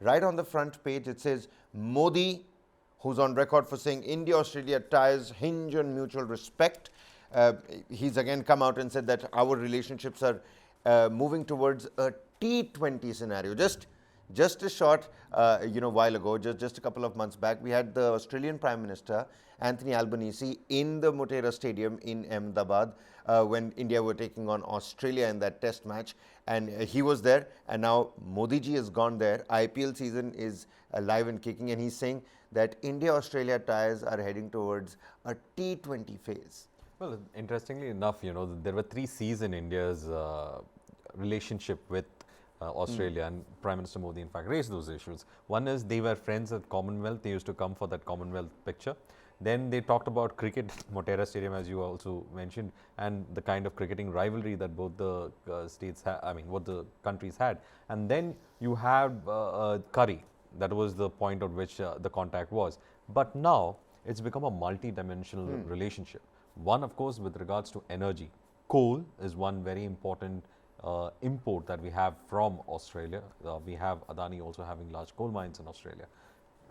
right on the front page, it says, Modi, who's on record for saying India-Australia ties hinge on mutual respect. He's again come out and said that our relationships are moving towards a T20 scenario. Just a short, while ago, just a couple of months back, we had the Australian Prime Minister, Anthony Albanese, in the Motera Stadium in Ahmedabad when India were taking on Australia in that test match. And he was there, and now Modi ji has gone there. IPL season is alive and kicking, and he's saying that India-Australia ties are heading towards a T20 phase. Well, interestingly enough, there were 3 C's in India's relationship with Australia, and Prime Minister Modi in fact raised those issues. One is they were friends at Commonwealth, they used to come for that Commonwealth picture. Then they talked about cricket, Motera Stadium, as you also mentioned, and the kind of cricketing rivalry that both the both the countries had. And then you had curry, that was the point at which the contact was. But now it's become a multi-dimensional relationship. One, of course, with regards to energy. Coal is one very important import that we have from Australia. We have Adani also having large coal mines in Australia.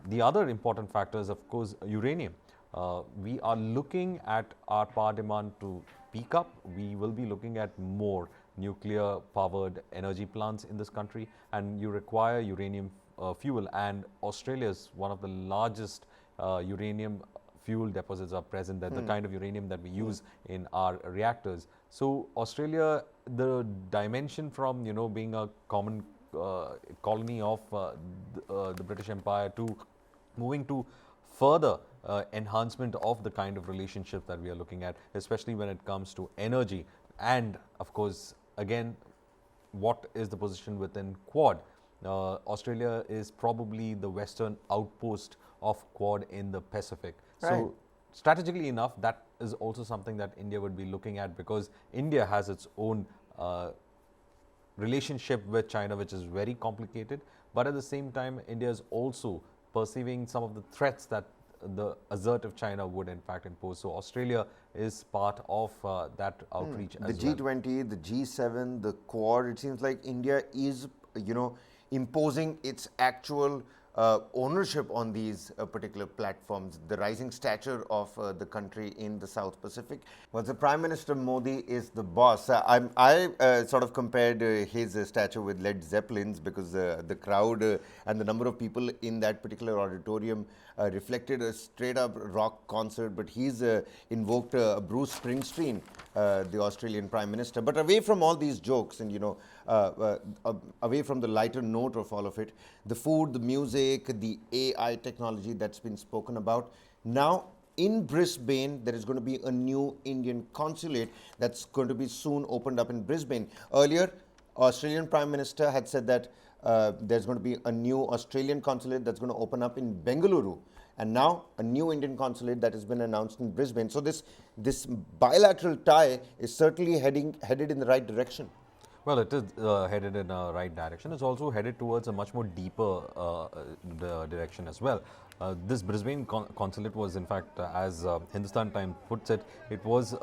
The other important factor is, of course, uranium. We are looking at our power demand to peak up. We will be looking at more nuclear powered energy plants in this country, and you require uranium fuel, and Australia is one of the largest uranium fuel deposits are present there, the kind of uranium that we use in our reactors. So Australia, the dimension from being a common colony of the British Empire to moving to further enhancement of the kind of relationship that we are looking at, especially when it comes to energy. And of course, again, what is the position within Quad? Australia is probably the western outpost of Quad in the Pacific. Right. So strategically enough, that is also something that India would be looking at, because India has its own relationship with China, which is very complicated. But at the same time, India is also perceiving some of the threats that the assertive China would in fact impose. So Australia is part of that outreach as the G20, the G7, the Quad, it seems like India is, imposing its actual ownership on these particular platforms, the rising stature of the country in the South Pacific. Well, the Prime Minister Modi is the boss. I sort of compared his stature with Led Zeppelin's, because the crowd and the number of people in that particular auditorium reflected a straight up rock concert, but he's invoked Bruce Springsteen, the Australian Prime Minister. But away from all these jokes and, away from the lighter note of all of it, the food, the music, the AI technology that's been spoken about. Now, in Brisbane, there is going to be a new Indian consulate that's going to be soon opened up in Brisbane. Earlier, Australian Prime Minister had said that there's going to be a new Australian consulate that's going to open up in Bengaluru. And now a new Indian consulate that has been announced in Brisbane. So this bilateral tie is certainly headed in the right direction. Well, it is headed in a right direction. It's also headed towards a much more deeper direction as well. This Brisbane consulate was, in fact, as Hindustan Times puts it, it was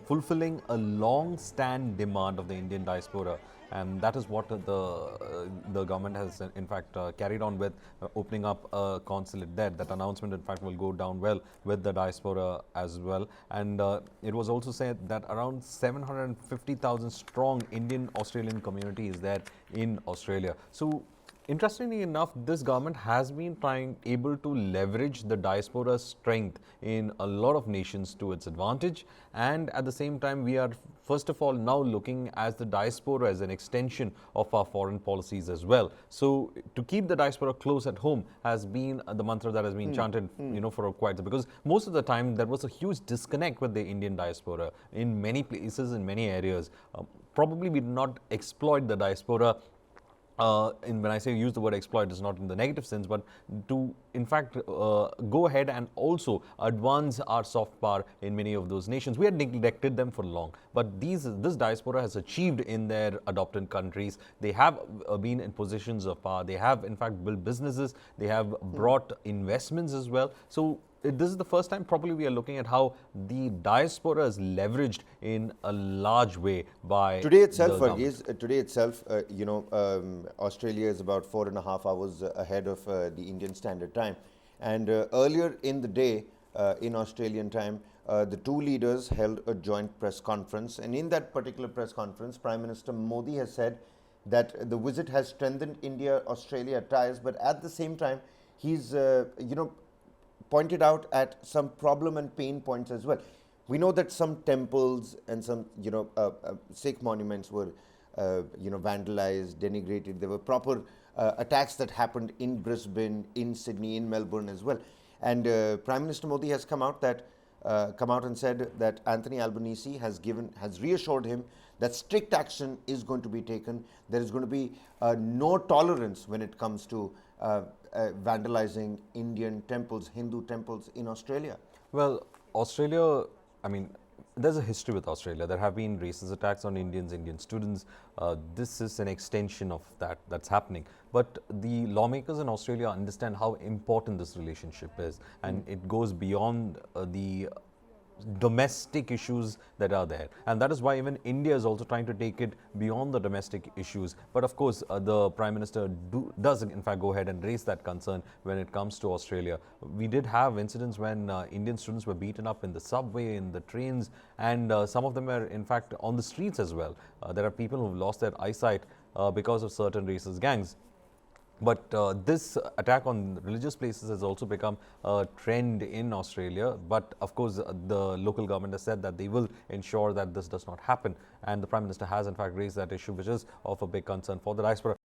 fulfilling a long-stand demand of the Indian diaspora, and that is what the government has in fact carried on with, opening up a consulate there. That announcement in fact will go down well with the diaspora as well. And it was also said that around 750,000 strong Indian Australian community is there in Australia. So interestingly enough, this government has been able to leverage the diaspora's strength in a lot of nations to its advantage, and at the same time we are first of all now looking at the diaspora as an extension of our foreign policies as well. So to keep the diaspora close at home has been the mantra that has been chanted for quite some, because most of the time there was a huge disconnect with the Indian diaspora in many places, in many areas. Probably we did not exploit the diaspora. When I say use the word exploit, it's not in the negative sense, but to in fact go ahead and also advance our soft power in many of those nations. We had neglected them for long, but this diaspora has achieved in their adopted countries. They have been in positions of power. They have in fact built businesses. They have brought investments as well. So this is the first time probably we are looking at how the diaspora is leveraged in a large way by today itself, the government. Varghese, today itself, Australia is about 4.5 hours ahead of the Indian Standard Time. And earlier in the day, in Australian time, the two leaders held a joint press conference. And in that particular press conference, Prime Minister Modi has said that the visit has strengthened India-Australia ties, but at the same time, he's, pointed out at some problem and pain points as well. We know that some temples and some, Sikh monuments were, vandalized, denigrated. There were proper attacks that happened in Brisbane, in Sydney, in Melbourne as well. And Prime Minister Modi has come out and said that Anthony Albanese has reassured him that strict action is going to be taken. There is going to be no tolerance when it comes to vandalizing Indian temples, Hindu temples in Australia. Well, Australia, I mean, there's a history with Australia. There have been racist attacks on Indians, Indian students. This is an extension of that's happening. But the lawmakers in Australia understand how important this relationship is, and it goes beyond the domestic issues that are there, and that is why even India is also trying to take it beyond the domestic issues. But of course, the Prime Minister does in fact go ahead and raise that concern when it comes to Australia. We did have incidents when Indian students were beaten up in the subway, in the trains, and some of them were in fact on the streets as well. There are people who've lost their eyesight because of certain racist gangs. But this attack on religious places has also become a trend in Australia. But of course, the local government has said that they will ensure that this does not happen. And the Prime Minister has in fact raised that issue, which is of a big concern for the diaspora.